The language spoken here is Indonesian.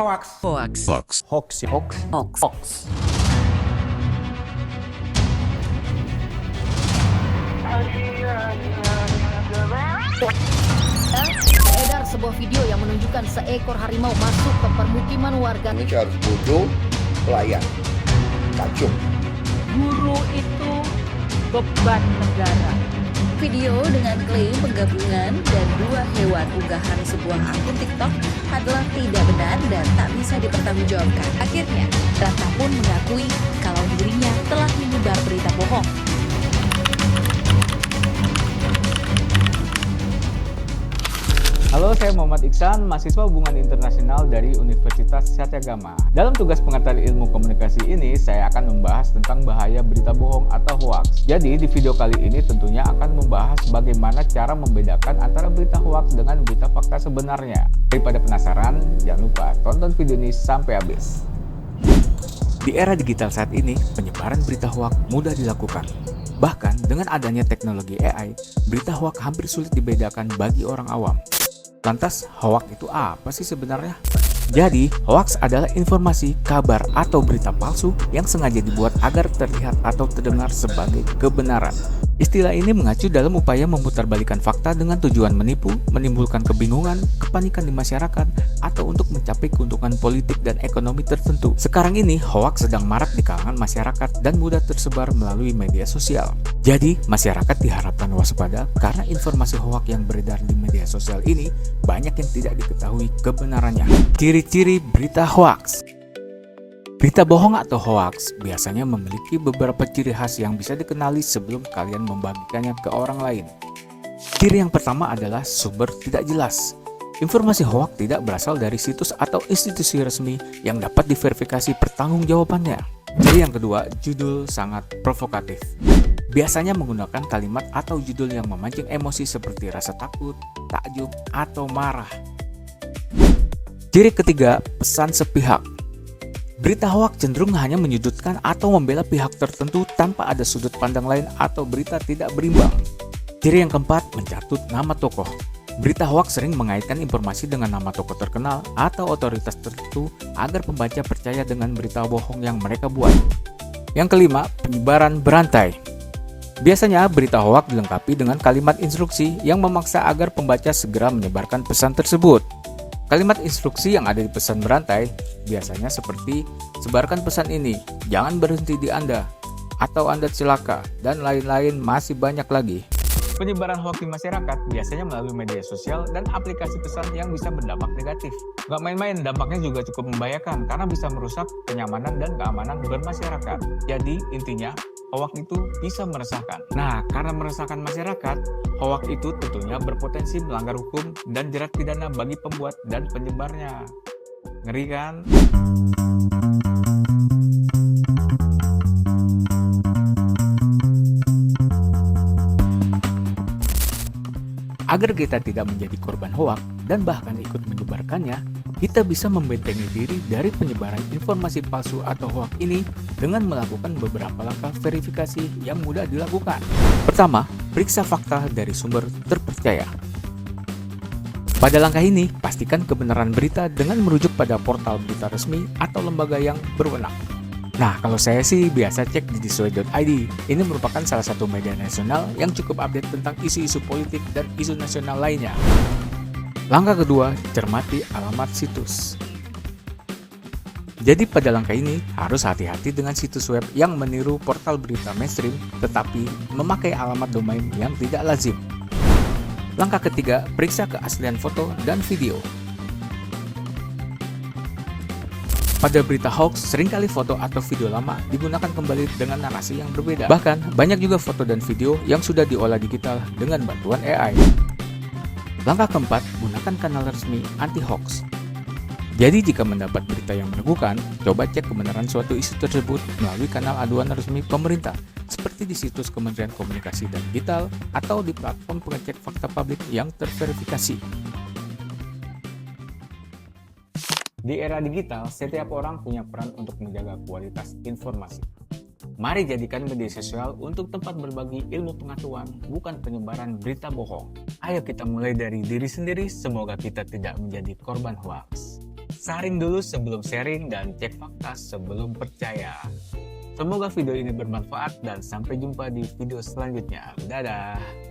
Hoax. Hoax. Hoax. Hoax. Hoax. Hoax. Hoax. Beredar sebuah video yang menunjukkan seekor harimau masuk ke permukiman warga. Indonesia harus bodoh, pelayan, kacung. Guru itu beban negara. Video dengan klaim penggabungan dan dua hewan unggahan sebuah akun TikTok adalah tidak benar dan tak bisa dipertanggungjawabkan. Akhirnya, Ratna pun mengakui kalau dirinya telah menyebar berita bohong. Halo, saya Muhammad Iksan, mahasiswa hubungan internasional dari Universitas Satyagama. Dalam tugas pengantar ilmu komunikasi ini, saya akan membahas tentang bahaya berita bohong atau hoax. Jadi, di video kali ini tentunya akan membahas bagaimana cara membedakan antara berita hoax dengan berita fakta sebenarnya. Daripada penasaran, jangan lupa tonton video ini sampai habis. Di era digital saat ini, penyebaran berita hoax mudah dilakukan. Bahkan, dengan adanya teknologi AI, berita hoax hampir sulit dibedakan bagi orang awam. Lantas, hoax itu apa sih sebenarnya? Jadi, hoax adalah informasi, kabar, atau berita palsu yang sengaja dibuat agar terlihat atau terdengar sebagai kebenaran. Istilah ini mengacu dalam upaya memutarbalikkan fakta dengan tujuan menipu, menimbulkan kebingungan, kepanikan di masyarakat, atau untuk mencapai keuntungan politik dan ekonomi tertentu. Sekarang ini, hoax sedang marak di kalangan masyarakat dan mudah tersebar melalui media sosial. Jadi, masyarakat diharapkan waspada karena informasi hoax yang beredar di media sosial ini banyak yang tidak diketahui kebenarannya. Ciri-ciri berita hoax. Berita bohong atau hoax biasanya memiliki beberapa ciri khas yang bisa dikenali sebelum kalian membagikannya ke orang lain. Ciri yang pertama adalah sumber tidak jelas. Informasi hoax tidak berasal dari situs atau institusi resmi yang dapat diverifikasi pertanggungjawabannya. Ciri yang kedua, judul sangat provokatif. Biasanya menggunakan kalimat atau judul yang memancing emosi seperti rasa takut, takjub, atau marah. Ciri ketiga, pesan sepihak. Berita hoax cenderung hanya menyudutkan atau membela pihak tertentu tanpa ada sudut pandang lain atau berita tidak berimbang. Ciri yang keempat, mencatut nama tokoh. Berita hoax sering mengaitkan informasi dengan nama tokoh terkenal atau otoritas tertentu agar pembaca percaya dengan berita bohong yang mereka buat. Yang kelima, penyebaran berantai. Biasanya berita hoax dilengkapi dengan kalimat instruksi yang memaksa agar pembaca segera menyebarkan pesan tersebut. Kalimat instruksi yang ada di pesan berantai biasanya seperti sebarkan pesan ini, jangan berhenti di Anda, atau Anda celaka, dan lain-lain masih banyak lagi. Penyebaran hoax di masyarakat biasanya melalui media sosial dan aplikasi pesan yang bisa berdampak negatif. Gak main-main, dampaknya juga cukup membahayakan karena bisa merusak kenyamanan dan keamanan bermasyarakat. Jadi intinya, hoax itu bisa meresahkan. Nah, karena meresahkan masyarakat, hoax itu tentunya berpotensi melanggar hukum dan jerat pidana bagi pembuat dan penyebarnya. Ngeri kan? Agar kita tidak menjadi korban hoax dan bahkan ikut menyebarkannya, kita bisa membentengi diri dari penyebaran informasi palsu atau hoax ini dengan melakukan beberapa langkah verifikasi yang mudah dilakukan. Pertama, periksa fakta dari sumber terpercaya. Pada langkah ini, pastikan kebenaran berita dengan merujuk pada portal berita resmi atau lembaga yang berwenang. Nah, kalau saya sih biasa cek di disway.id. Ini merupakan salah satu media nasional yang cukup update tentang isu-isu politik dan isu nasional lainnya. Langkah kedua, cermati alamat situs. Jadi pada langkah ini harus hati-hati dengan situs web yang meniru portal berita mainstream tetapi memakai alamat domain yang tidak lazim. Langkah ketiga, periksa keaslian foto dan video. Pada berita hoax, seringkali foto atau video lama digunakan kembali dengan narasi yang berbeda. Bahkan, banyak juga foto dan video yang sudah diolah digital dengan bantuan AI. Langkah keempat, gunakan kanal resmi anti-hoax. Jadi jika mendapat berita yang meragukan, coba cek kebenaran suatu isu tersebut melalui kanal aduan resmi pemerintah, seperti di situs Kementerian Komunikasi dan Digital atau di platform pengecek fakta publik yang terverifikasi. Di era digital, setiap orang punya peran untuk menjaga kualitas informasi. Mari jadikan media sosial untuk tempat berbagi ilmu pengetahuan, bukan penyebaran berita bohong. Ayo kita mulai dari diri sendiri, semoga kita tidak menjadi korban hoax. saring dulu sebelum sharing dan cek fakta sebelum percaya. Semoga video ini bermanfaat dan sampai jumpa di video selanjutnya. Dadah!